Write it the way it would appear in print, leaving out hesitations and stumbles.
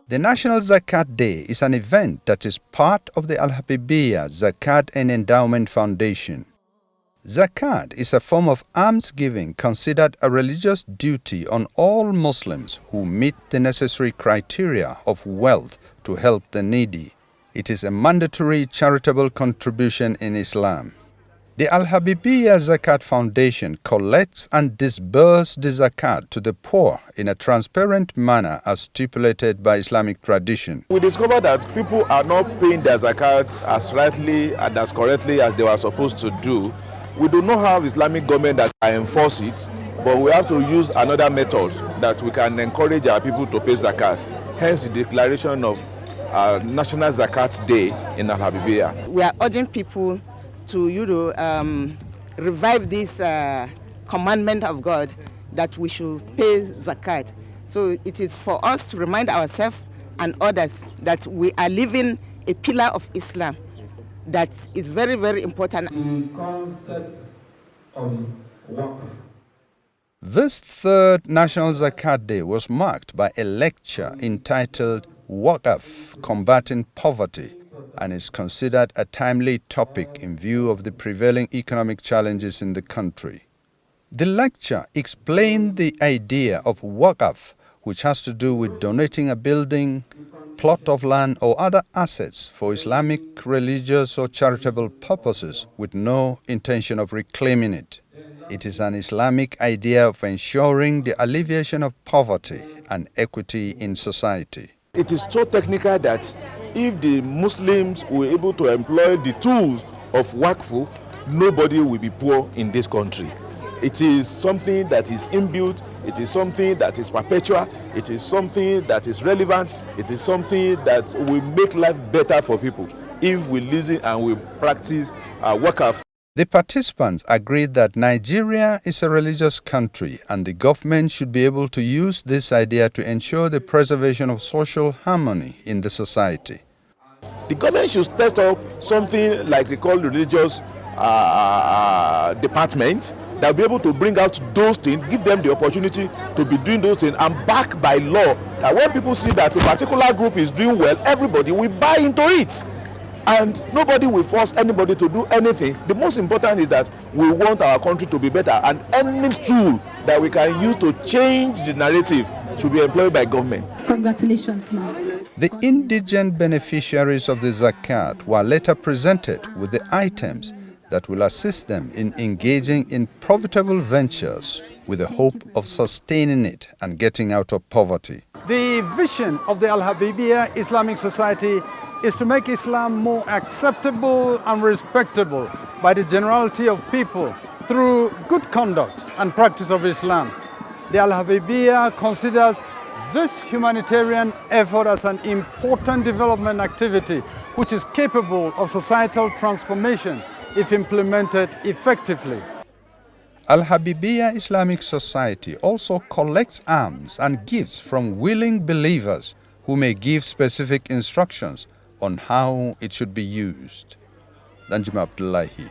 The National Zakat Day is an event that is part of the Al-Habibiyya Zakat and Endowment Foundation. Zakat is a form of almsgiving considered a religious duty on all Muslims who meet the necessary criteria of wealth to help the needy. It is a mandatory charitable contribution in Islam. The Al-Habibiyya Zakat Foundation collects and disburses the zakat to the poor in a transparent manner as stipulated by Islamic tradition. We discovered that people are not paying their zakat as rightly and as correctly as they were supposed to do. We do not have Islamic government that can enforce it, but we have to use another method that we can encourage our people to pay zakat. Hence the declaration of National Zakat Day in Al-Habibiyya. We are urging people to revive this commandment of God that we should pay zakat. So it is for us to remind ourselves and others that we are living a pillar of Islam that is very, very important. The concept on waqf. This third National Zakat Day was marked by a lecture entitled Waqf, Combating Poverty, and is considered a timely topic in view of the prevailing economic challenges in the country. The lecture explained the idea of Waqf, which has to do with donating a building, plot of land or other assets for Islamic, religious or charitable purposes with no intention of reclaiming it. It is an Islamic idea of ensuring the alleviation of poverty and equity in society. It is so technical that if the Muslims were able to employ the tools of Waqf, nobody will be poor in this country. It is something that is inbuilt, it is something that is perpetual, it is something that is relevant, it is something that will make life better for people if we listen and we practice Waqf. The participants agreed that Nigeria is a religious country and the government should be able to use this idea to ensure the preservation of social harmony in the society. The government should set up something like they call religious departments that will be able to bring out those things, give them the opportunity to be doing those things, and back by law that when people see that a particular group is doing well, everybody will buy into it. And nobody will force anybody to do anything. The most important is that we want our country to be better, and any tool that we can use to change the narrative should be employed by government. Congratulations, ma'am. The indigent beneficiaries of the zakat were later presented with the items that will assist them in engaging in profitable ventures with the hope of sustaining it and getting out of poverty. The vision of the Al-Habibiyya Islamic Society is to make Islam more acceptable and respectable by the generality of people through good conduct and practice of Islam. The Al-Habibiyya considers this humanitarian effort as an important development activity which is capable of societal transformation if implemented effectively. Al-Habibiyya Islamic Society also collects alms and gifts from willing believers who may give specific instructions on how it should be used. Danjuma Abdullahi.